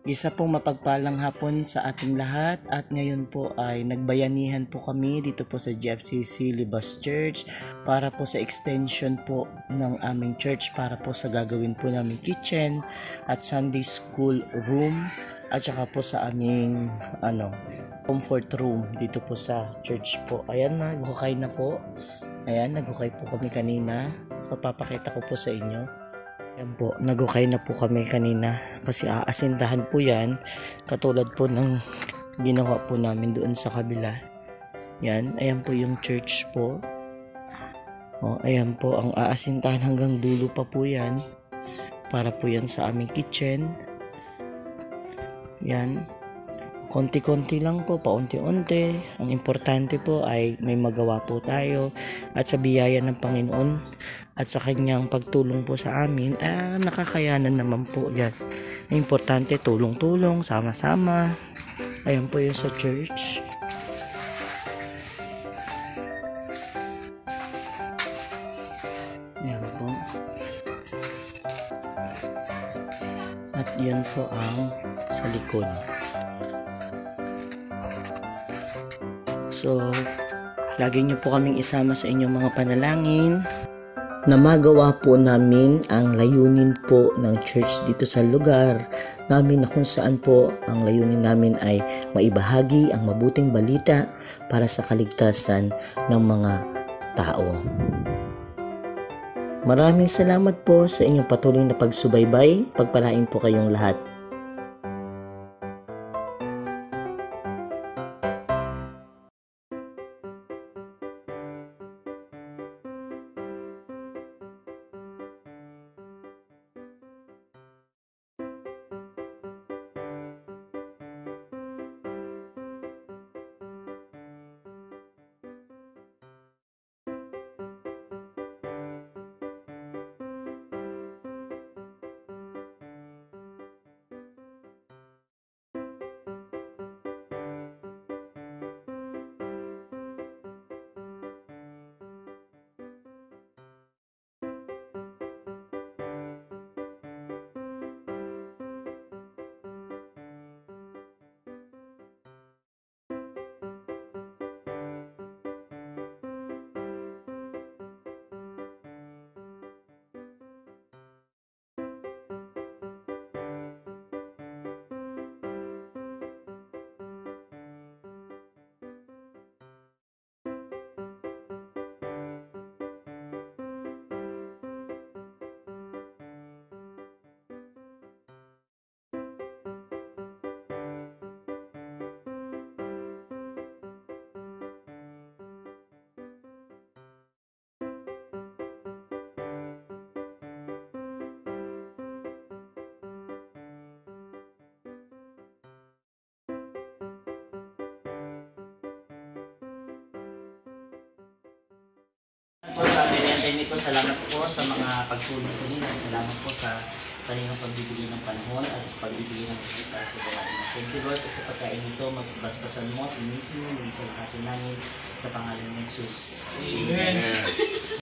Isa pong mapagpalang hapon sa ating lahat at ngayon po ay nagbayanihan po kami dito po sa GFCC Libas Church para po sa extension po ng aming church para po sa gagawin po namin kitchen at Sunday school room at saka po sa aming comfort room dito po sa church po. Ayan, naghukay na po. Ayan, naghukay po kami kanina. So papakita ko po sa inyo. Ayan po, nagukay na po kami kanina kasi aasindahan po yan katulad po ng ginawa po namin doon sa kabila. Yan, ayan po yung church po. Ayan po ang aasindahan hanggang dulo pa po yan para po yan sa aming kitchen. Yan, konti-konti lang po, paunti-unti. Ang importante po ay may magawa po tayo at sa biyaya ng Panginoon at sa kanyang pagtulong po sa amin, nakakayanan naman po yan. Ang importante, tulong-tulong, sama-sama. Ayan po yung sa church. Ayan po. At yan po ang sa likod. So, lagi nyo po kaming isama sa inyong mga panalangin na magawa po namin ang layunin po ng church dito sa lugar namin na kung saan po ang layunin namin ay maibahagi ang mabuting balita para sa kaligtasan ng mga tao. Maraming salamat po sa inyong patuloy na pagsubaybay. Pagpalain po kayong lahat. Po sa amin ko, salamat po sa mga pagtulong po nila. Salamat po sa kanilang pagbibigay ng panahon at pagbibigay ng pagkita sa buhay. Thank you Lord at sa pagkain nito, magbasbasan mo at linisin mo, magpalakasin namin sa pangalan ng Jesus. Amen.